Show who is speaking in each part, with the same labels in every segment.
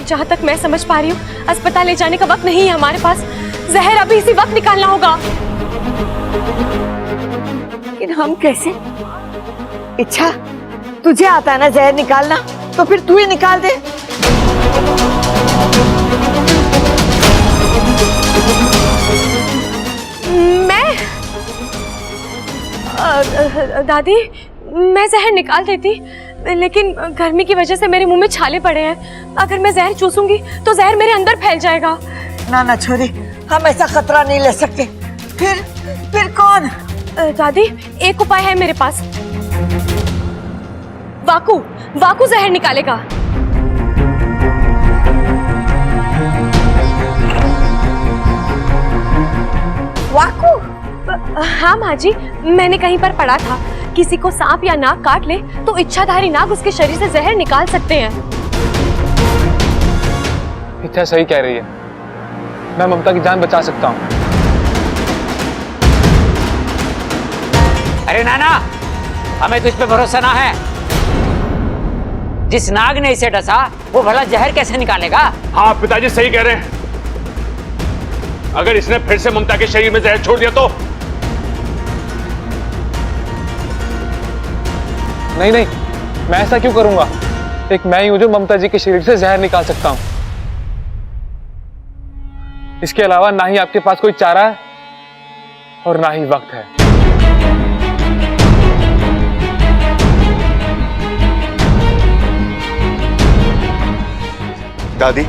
Speaker 1: जहाँ तक मैं समझ पा रही हूँ अस्पताल ले जाने का वक्त नहीं है हमारे पास। जहर अभी इसी वक्त निकालना होगा।
Speaker 2: लेकिन हम कैसे? इच्छा, तुझे आता है ना जहर निकालना, तो फिर तू ही निकाल दे।
Speaker 1: मैं दादी, मैं जहर निकाल देती, लेकिन गर्मी की वजह से मेरे मुंह में छाले पड़े हैं। अगर मैं जहर चूसूंगी तो जहर मेरे अंदर फैल जाएगा।
Speaker 2: ना ना छोरी, हम ऐसा खतरा नहीं ले सकते। फिर कौन?
Speaker 1: दादी, एक उपाय है मेरे पास। वाकू, वाकू जहर निकालेगा।
Speaker 2: वाकू?
Speaker 1: हाँ माँ जी, मैंने कहीं पर पढ़ा था किसी को सांप या नाग काट ले तो इच्छाधारी नाग उसके शरीर से जहर निकाल सकते हैं।
Speaker 3: इच्छा सही कह रही है, मैं ममता की जान बचा सकता हूँ।
Speaker 4: अरे नाना, हमें तुझ पे भरोसा ना है। जिस नाग ने इसे डसा वो भला जहर कैसे निकालेगा?
Speaker 5: हाँ पिताजी सही कह रहे हैं। अगर इसने फिर से ममता के शरीर में जहर छोड़ दिया तो?
Speaker 3: नहीं नहीं, मैं ऐसा क्यों करूंगा? एक मैं ही हूं जो ममता जी के शरीर से जहर निकाल सकता हूं। इसके अलावा ना ही आपके पास कोई चारा है और ना ही वक्त है।
Speaker 6: दादी,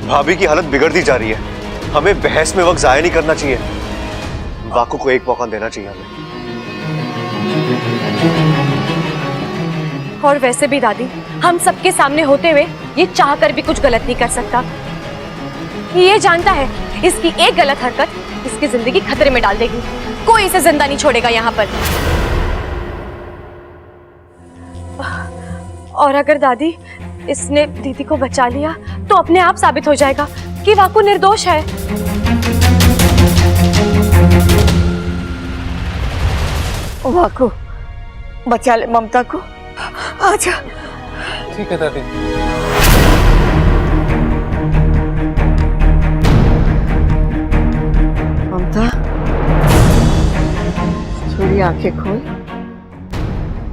Speaker 6: भाभी की हालत बिगड़ती जा रही है। हमें बहस में वक्त जाया नहीं करना चाहिए। वाकू को एक मौका देना चाहिए हमें।
Speaker 1: और वैसे भी दादी, हम सबके सामने होते हुए ये चाहकर भी कुछ गलत नहीं कर सकता। ये जानता है इसकी एक गलत हरकत इसकी जिंदगी खतरे में डाल देगी। कोई इसे जिंदा नहीं छोड़ेगा यहाँ पर। और अगर दादी इसने दीदी को बचा लिया तो अपने आप साबित हो जाएगा कि वाकू निर्दोष है।
Speaker 2: वाकू, बचा ले ममता को। आजा।
Speaker 3: ठीक है दादी।
Speaker 2: ममता, छोरी आंखें खोल,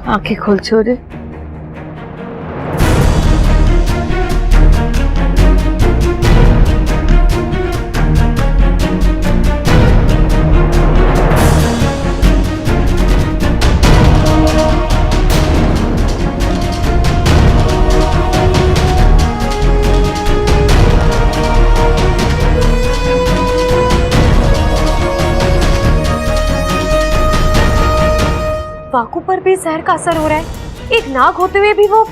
Speaker 2: आंखें खोल छोरे।
Speaker 1: वाकू पर भी जहर का असर हो रहा है। एक नाग होते हुए भी वो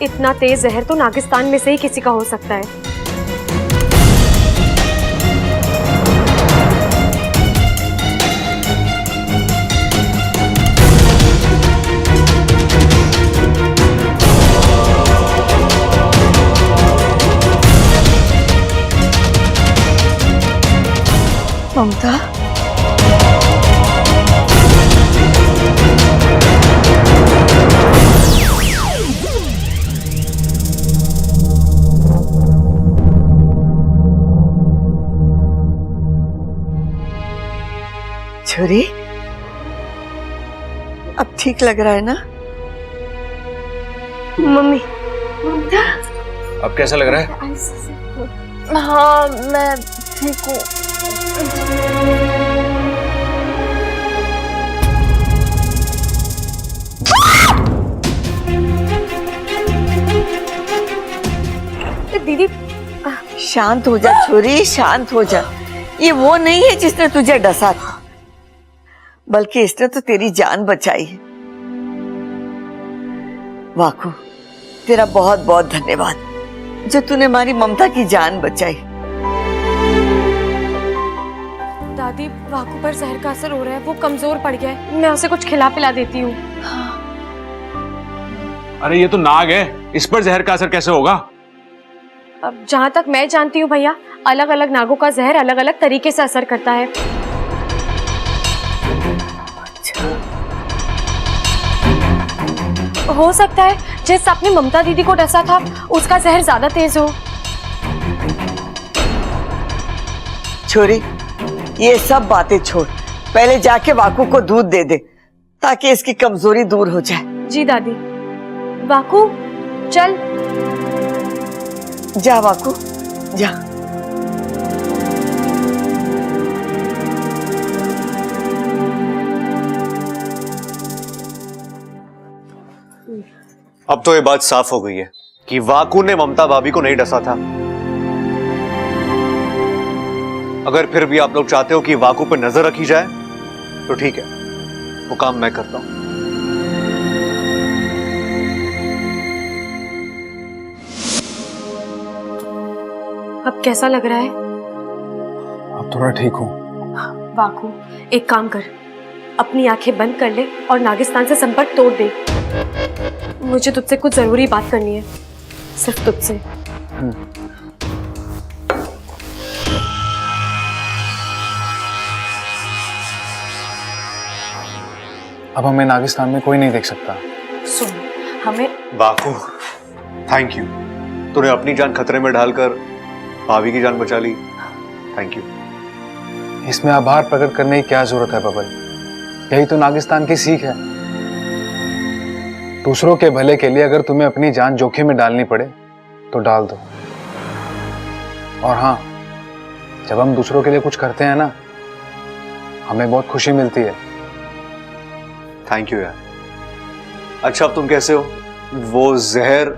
Speaker 1: इतना तेज जहर तो नागिस्तान में से ही किसी का हो सकता है।
Speaker 2: ममता, छोरी, अब ठीक लग रहा है ना?
Speaker 1: मम्मी,
Speaker 2: ममता,
Speaker 5: अब कैसा लग रहा है?
Speaker 1: हाँ मैं ठीक हूँ। दीदी,
Speaker 2: शांत हो जा छोरी, शांत हो जा। ये वो नहीं है जिसने तुझे डसा था, बल्कि इसने तो तेरी जान बचाई है। वाकू, तेरा बहुत बहुत धन्यवाद जो तूने हमारी ममता की जान बचाई।
Speaker 1: दादी, वाकू पर जहर का असर हो रहा है, वो कमजोर पड़ गया है। मैं उसे कुछ खिला पिला देती हूँ।
Speaker 5: अरे ये तो नाग है, इस पर जहर का असर कैसे होगा?
Speaker 1: अब जहाँ तक मैं जानती हूँ भैया, अलग अलग नागों का जहर अलग अलग तरीके से असर करता है। हो सकता है जिस आपने ममता दीदी को डसा था उसका जहर ज्यादा तेज हो।
Speaker 2: छोरी, ये सब बातें छोड़, पहले जाके वाकू को दूध दे दे ताकि इसकी कमजोरी दूर हो जाए।
Speaker 1: जी दादी। वाकू चल।
Speaker 2: जा वाकू जा।
Speaker 6: अब तो ये बात साफ हो गई है कि वाकू ने ममता भाभी को नहीं डसा था। अगर फिर भी आप लोग चाहते हो कि वाकू पर नजर रखी जाए तो ठीक है, वो काम मैं करता हूं।
Speaker 1: अब कैसा लग रहा है?
Speaker 3: अब थोड़ा ठीक हूँ।
Speaker 1: वाकू एक काम कर, अपनी आंखें बंद कर ले और नागिस्तान से संपर्क तोड़ दे। मुझे तुझसे कुछ जरूरी बात करनी है, सिर्फ तुझसे।
Speaker 3: अब हमें नागिस्तान में कोई नहीं देख सकता।
Speaker 1: सुन, हमें
Speaker 6: वाकू, थैंक यू। तूने अपनी जान खतरे में डालकर भाभी की जान बचा ली। Thank you.
Speaker 3: इसमें आभार प्रकट करने की क्या जरूरत है बबल? यही तो नागिस्तान की सीख है। दूसरों के भले के लिए अगर तुम्हें अपनी जान जोखिम में डालनी पड़े तो डाल दो। और हाँ, जब हम दूसरों के लिए कुछ करते हैं ना, हमें बहुत खुशी मिलती है।
Speaker 6: थैंक यू यार। अच्छा, अब तुम कैसे हो? वो जहर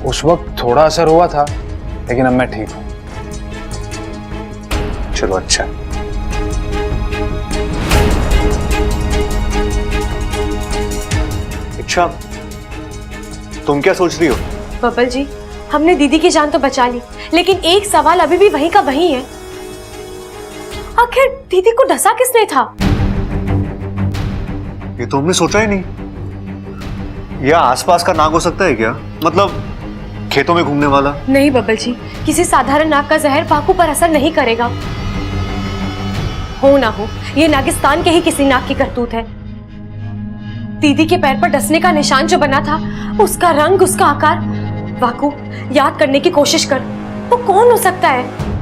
Speaker 3: उस वक्त थोड़ा असर हुआ था, लेकिन अब मैं ठीक हूं।
Speaker 6: चलो अच्छा। अच्छा, तुम क्या सोच रही हो?
Speaker 1: बबल जी, हमने दीदी की जान तो बचा ली, लेकिन एक सवाल अभी भी वहीं का वहीं है। आखिर दीदी को डसा किसने था?
Speaker 6: ये तो हमने सोचा ही नहीं। या आसपास का नाग हो सकता है क्या? मतलब खेतों में घूमने वाला?
Speaker 1: नहीं बबल जी, किसी साधारण नाग का जहर वाकू पर असर नहीं करेगा। हो ना हो, ये नागिस्तान के ही किसी नाग की करतूत है। दीदी के पैर पर डसने का निशान जो बना था, उसका रंग, उसका आकार, वाकू याद करने की कोशिश कर, वो कौन हो सकता है?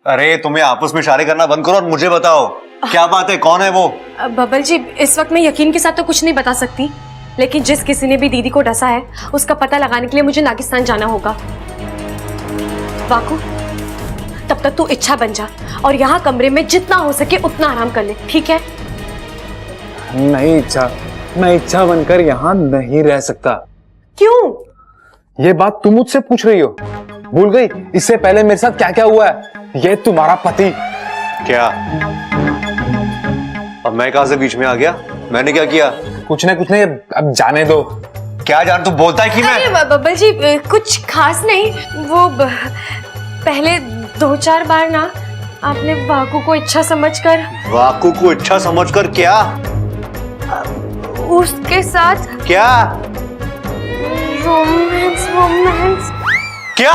Speaker 6: अरे तुम्हें आपस में इशारे करना बंद करो और मुझे बताओ क्या बात है, कौन है वो?
Speaker 1: बबल जी, इस वक्त मैं यकीन के साथ तो कुछ नहीं बता सकती, लेकिन जिस किसी ने भी दीदी को डसा है उसका पता लगाने के लिए मुझे नागिस्तान जाना होगा। वाकू, तब तक तू इच्छा बन जा और यहाँ कमरे में जितना हो सके उतना आराम कर ले, ठीक है?
Speaker 3: नहीं इच्छा, मैं इच्छा बनकर यहाँ नहीं रह सकता।
Speaker 1: क्यों?
Speaker 3: ये बात तुम मुझसे पूछ रही हो? भूल गई इससे पहले मेरे साथ क्या क्या हुआ है? ये तुम्हारा पति।
Speaker 6: क्या? अब मैं कहां से बीच में आ गया? मैंने क्या किया?
Speaker 3: कुछ नहीं, अब जाने दो।
Speaker 6: क्या जान, तू बोलता है कि मैं?
Speaker 1: अरे बबल जी, कुछ खास नहीं। वो पहले 2-4 बार ना आपने वाकू को इच्छा समझकर।
Speaker 6: वाकू को इच्छा समझकर क्या?
Speaker 1: उसके साथ
Speaker 6: क्या?
Speaker 1: रोमांस।
Speaker 6: क्या?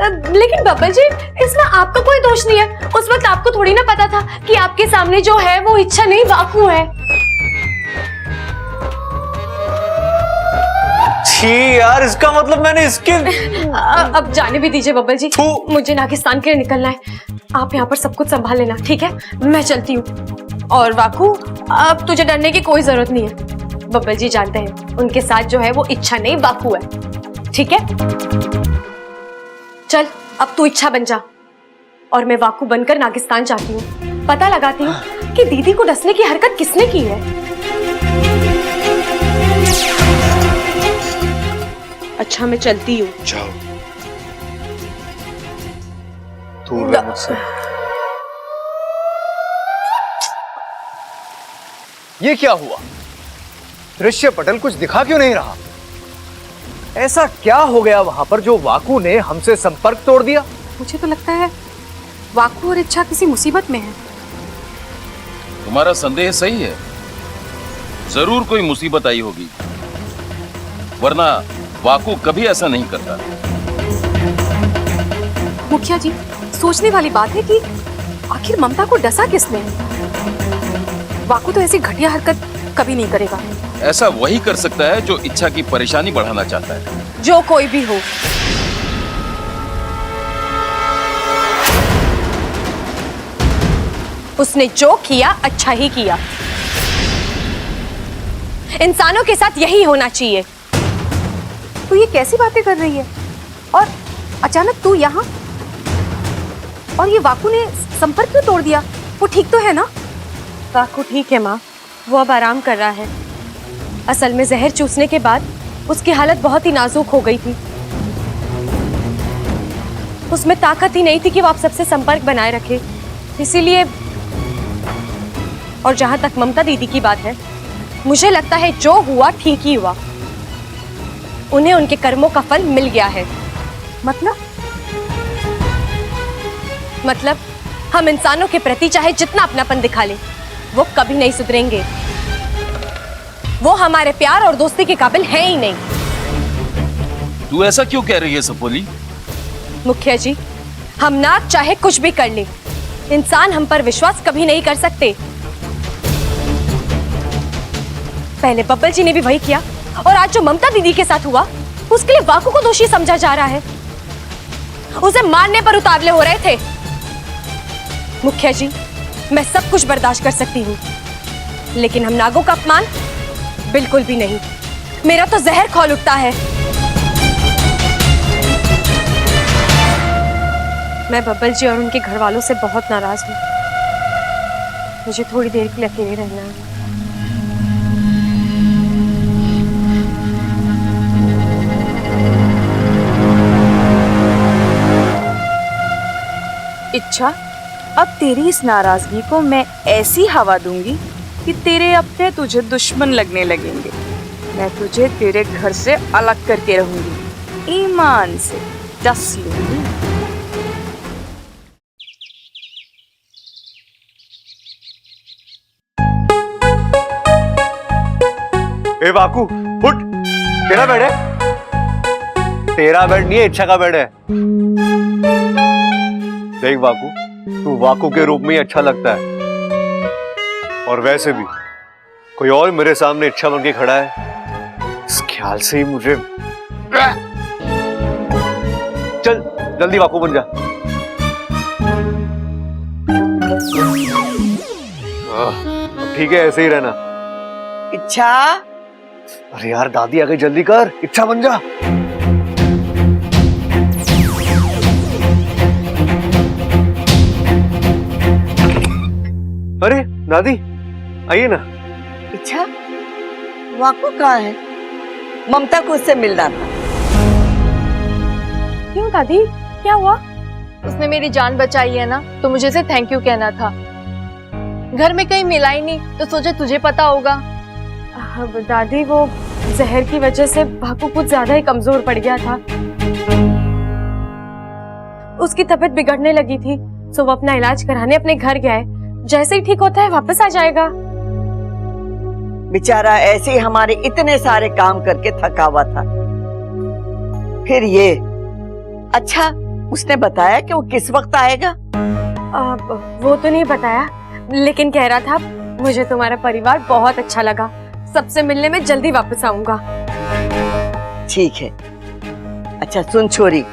Speaker 1: लेकिन बबल जी, इसमें आपका कोई दोष नहीं है। उस वक्त आपको थोड़ी ना पता था कि आपके सामने जो है वो इच्छा नहीं वाकू है।
Speaker 6: छी यार, इसका मतलब मैंने इसके
Speaker 1: अब जाने भी दीजिए बबल जी, मुझे नागिस्तान के लिए निकलना है। आप यहाँ पर सब कुछ संभाल लेना, ठीक है? मैं चलती हूँ। और वाकू, अब तुझे डरने की कोई जरूरत नहीं है। बबल जी जानते हैं उनके साथ जो है वो इच्छा नहीं वाकू है, ठीक है? चल, अब तू इच्छा बन जा और मैं वाकू बनकर नागिस्तान जाती हूँ, पता लगाती हूँ कि दीदी को डसने की हरकत किसने की है। अच्छा, मैं चलती हूँ।
Speaker 6: जाओ, दूर रह मुझसे।
Speaker 7: ये क्या हुआ? दृश्य पटल कुछ दिखा क्यों नहीं रहा? ऐसा क्या हो गया वहां पर जो वाकू ने हमसे संपर्क तोड़ दिया?
Speaker 1: मुझे तो लगता है वाकू और इच्छा किसी मुसीबत में है।
Speaker 8: तुम्हारा संदेह सही है, जरूर कोई मुसीबत आई होगी, वरना वाकू कभी ऐसा नहीं करता।
Speaker 1: मुखिया जी, सोचने वाली बात है कि आखिर ममता को डसा किसने? वाकू तो ऐसी घटिया हरकत कभी नहीं करेगा।
Speaker 8: ऐसा वही कर सकता है जो इच्छा की परेशानी बढ़ाना चाहता है।
Speaker 1: जो कोई भी हो, उसने जो किया अच्छा ही किया। इंसानों के साथ यही होना चाहिए। तू ये कैसी बातें कर रही है? और अचानक तू यहाँ? और ये वाकू ने संपर्क क्यों तोड़ दिया? वो ठीक तो है ना? वाकू ठीक है माँ, वो अब आराम कर रहा है। असल में जहर चूसने के बाद उसकी हालत बहुत ही नाजुक हो गई थी। उसमें ताकत ही नहीं थी कि वो आप सबसे संपर्क बनाए रखे, इसीलिए। और जहां तक ममता दीदी की बात है, मुझे लगता है जो हुआ ठीक ही हुआ। उन्हें उनके कर्मों का फल मिल गया है। मतलब हम इंसानों के प्रति चाहे जितना अपनापन दिखा ले, वो कभी नहीं सुधरेंगे। वो हमारे प्यार और दोस्ती के काबिल है ही नहीं।
Speaker 8: तू ऐसा क्यों कह रही है सपोली?
Speaker 1: मुखिया जी, हम नाग चाहे कुछ भी कर ले, इंसान हम पर विश्वास कभी नहीं कर सकते। पहले बब्बल जी ने भी वही किया, और आज जो ममता दीदी के साथ हुआ, उसके लिए वाकू को दोषी समझा जा रहा है। उसे मारने पर उतावले हो रहे थे। मुखिया जी, मैं सब कुछ बर्दाश्त कर सकती हूँ, लेकिन हम नागों का अपमान बिल्कुल भी नहीं। मेरा तो जहर खौल उठता है। मैं बब्बल जी और उनके घर वालों से बहुत नाराज हूँ। मुझे थोड़ी देर के लिए अकेले रहना है।
Speaker 9: इच्छा, अब तेरी इस नाराजगी को मैं ऐसी हवा दूंगी कि तेरे अपने तुझे दुश्मन लगने लगेंगे। मैं तुझे तेरे घर से अलग करके रहूंगी, ईमान से डस लूंगी।
Speaker 6: ए वाकू, उठ। तेरा बेड है? तेरा बेड नहीं है, इच्छा का बेड है। देख वाकू, तू वाकू के रूप में ही अच्छा लगता है, और वैसे भी कोई और मेरे सामने इच्छा बन के खड़ा है, इस ख्याल से ही मुझे। चल जल्दी वाकू बन जा। अब ठीक है, ऐसे ही रहना।
Speaker 2: इच्छा,
Speaker 6: अरे यार दादी आ गई, जल्दी कर, इच्छा बन जा। अरे दादी आइए ना।
Speaker 2: इच्छा, वाकू कहाँ है? ममता को उससे मिलना था।
Speaker 1: क्यों दादी, क्या हुआ?
Speaker 10: उसने मेरी जान बचाई है ना, तो मुझे उसे थैंक यू कहना था। घर में कहीं मिला ही नहीं, तो सोचा तुझे पता होगा।
Speaker 1: दादी, वो जहर की वजह से भाकू कुछ ज्यादा ही कमजोर पड़ गया था। उसकी तबीयत बिगड़ने लगी थी, तो वो अपना इलाज कराने अपने घर गया है। जैसे ही ठीक होता है वापस आ जाएगा।
Speaker 2: बेचारा ऐसे ही हमारे इतने सारे काम करके थका हुआ था। फिर ये अच्छा, उसने बताया कि वो किस वक्त आएगा?
Speaker 1: वो तो नहीं बताया, लेकिन कह रहा था मुझे तुम्हारा परिवार बहुत अच्छा लगा, सबसे मिलने में जल्दी वापस आऊंगा।
Speaker 2: ठीक है। अच्छा सुन छोरी,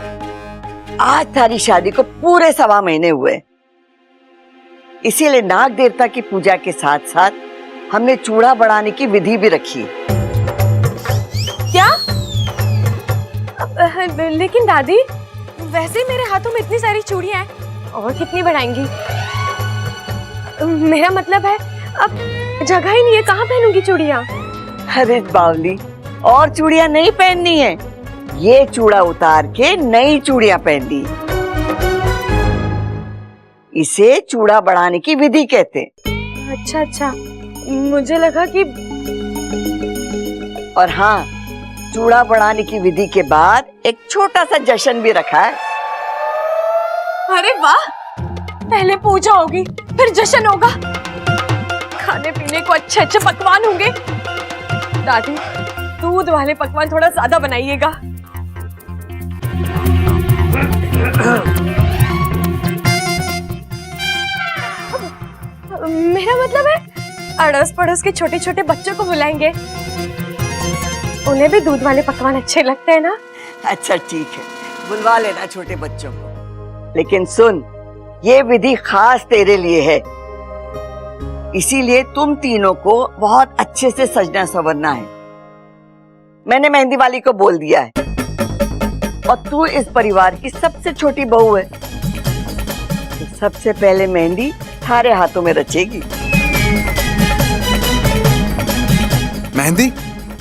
Speaker 2: आज तारी शादी को पूरे 1.25 महीने हुए, इसीलिए नाग देवता की पूजा के साथ साथ हमने चूड़ा बढ़ाने की विधि भी रखी।
Speaker 1: क्या? लेकिन दादी, वैसे ही मेरे हाथों में इतनी सारी चूड़ियां हैं, और कितनी बढ़ाएंगी? मेरा मतलब है अब जगह ही नहीं है, कहाँ पहनूंगी चूड़ियां?
Speaker 2: अरे बावली, और चूड़ियां नहीं पहननी है, ये चूड़ा उतार के नई चूड़ियां पहननी। इसे चूड़ा बढ़ाने की विधि कहते।
Speaker 1: अच्छा अच्छा, मुझे लगा कि।
Speaker 2: और हाँ, चूड़ा बढ़ाने की विधि के बाद एक छोटा सा जश्न भी रखा है।
Speaker 1: अरे वाह, पहले पूजा होगी, फिर जश्न होगा, खाने पीने को अच्छे अच्छे पकवान होंगे। दादी, दूध वाले पकवान थोड़ा ज्यादा बनाइएगा। मेरा मतलब है अड़ोस पड़ोस के छोटे छोटे बच्चों को बुलाएंगे, उन्हें भी दूध वाले पकवान अच्छे लगते हैं ना।
Speaker 2: अच्छा ठीक है, बुलवा लेना छोटे बच्चों को, लेकिन सुन, ये विधि खास तेरे लिए है, इसीलिए तुम तीनों को बहुत अच्छे से सजना संवरना है। मैंने मेहंदी वाली को बोल दिया है, और तू इस परिवार की सबसे छोटी बहू है, तो सबसे पहले मेहंदी थारे हाथों में रचेगी।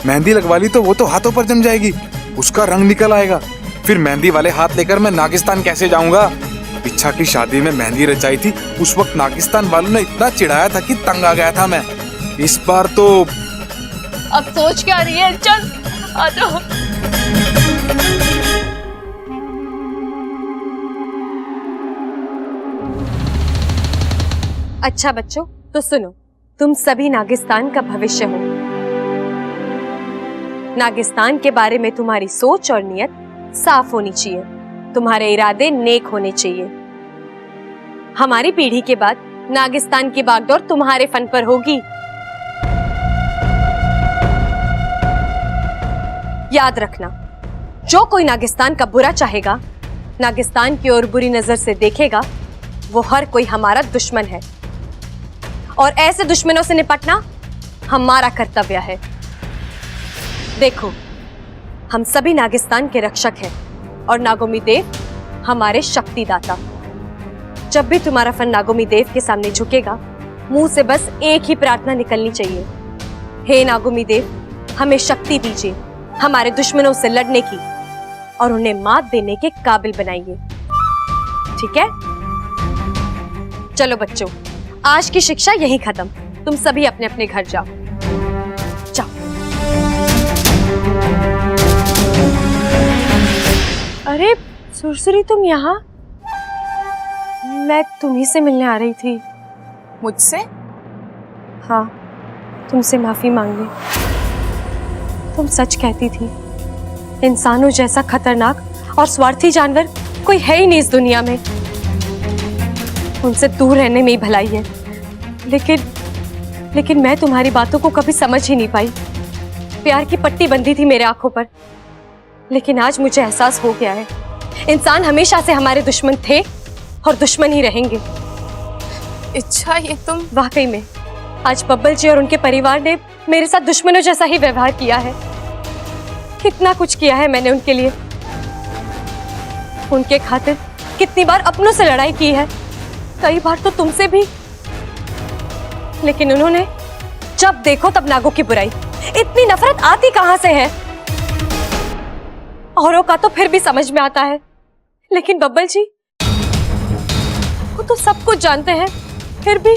Speaker 11: मेहंदी लगवा ली तो वो तो हाथों पर जम जाएगी, उसका रंग निकल आएगा, फिर मेहंदी वाले हाथ लेकर मैं नागिस्तान कैसे जाऊंगा? इच्छा की शादी में मेहंदी रचाई थी, उस वक्त नागिस्तान वालों ने इतना चिढ़ाया था कि तंग आ गया था मैं। इस बार तो
Speaker 10: अब सोच क्या रही है? चल आ जाओ।
Speaker 1: अच्छा बच्चों, तो सुनो, तुम सभी नागिस्तान का भविष्य हो। नागिस्तान के बारे में तुम्हारी सोच और नियत साफ होनी चाहिए, तुम्हारे इरादे नेक होने चाहिए। हमारी पीढ़ी के बाद नागिस्तान की बागडोर तुम्हारे फन पर होगी। याद रखना, जो कोई नागिस्तान का बुरा चाहेगा, नागिस्तान की ओर बुरी नजर से देखेगा, वो हर कोई हमारा दुश्मन है, और ऐसे दुश्मनों से निपटना हमारा कर्तव्य है। देखो, हम सभी नागिस्तान के रक्षक हैं, और नागोमी देव हमारे शक्तिदाता। जब भी तुम्हारा फन नागोमी देव के सामने झुकेगा, मुंह से बस एक ही प्रार्थना निकलनी चाहिए, हे नागोमी देव, हमें शक्ति दीजिए हमारे दुश्मनों से लड़ने की, और उन्हें मात देने के काबिल बनाइए। ठीक है? चलो बच्चों, आज की शिक्षा यहीं खत्म, तुम सभी अपने अपने घर जाओ। जाओ। अरे सुरसुरी, तुम यहाँ? मैं तुम्ही से मिलने आ रही थी।
Speaker 9: मुझसे?
Speaker 1: हाँ, तुमसे माफी मांगने। तुम सच कहती थी, इंसानों जैसा खतरनाक और स्वार्थी जानवर कोई है ही नहीं इस दुनिया में। उनसे दूर रहने में ही भलाई है, लेकिन मैं तुम्हारी बातों को कभी समझ ही नहीं पाई। प्यार की पट्टी बंधी थी मेरे आंखों पर, लेकिन आज मुझे एहसास हो गया है, इंसान हमेशा से हमारे दुश्मन थे और दुश्मन ही रहेंगे।
Speaker 9: इच्छा, ये तुम?
Speaker 1: वाकई में आज बब्बल जी और उनके परिवार ने मेरे साथ दुश्मनों जैसा ही व्यवहार किया है। कितना कुछ किया है मैंने उनके लिए, उनके खातिर कितनी बार अपनों से लड़ाई की है, कई बार तो तुमसे भी, लेकिन उन्होंने जब देखो तब नागों की बुराई। इतनी नफरत आती कहां से है? औरों का तो फिर भी समझ में आता है, लेकिन बब्बल जी, वो तो सब कुछ जानते हैं, फिर भी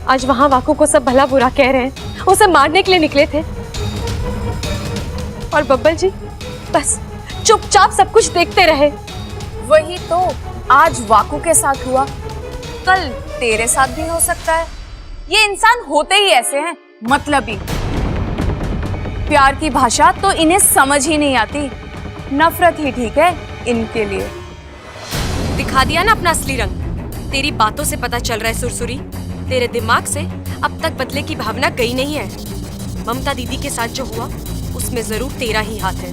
Speaker 1: आज वहां वाकू को सब भला बुरा कह रहे हैं, उसे मारने के लिए निकले थे, और बब्बल जी बस चुपचाप सब कुछ देखते रहे।
Speaker 9: वही तो आज वाकू के साथ हुआ, कल तेरे साथ भी हो सकता है। ये इंसान होते ही ऐसे हैं, मतलबी। प्यार की भाषा तो इन्हें समझ ही नहीं आती, नफरत ही ठीक है इनके लिए।
Speaker 1: दिखा दिया ना अपना असली रंग। तेरी बातों से पता चल रहा है सुरसुरी, तेरे दिमाग से अब तक बदले की भावना गई नहीं है। ममता दीदी के साथ जो हुआ, उसमें जरूर तेरा ही हाथ है।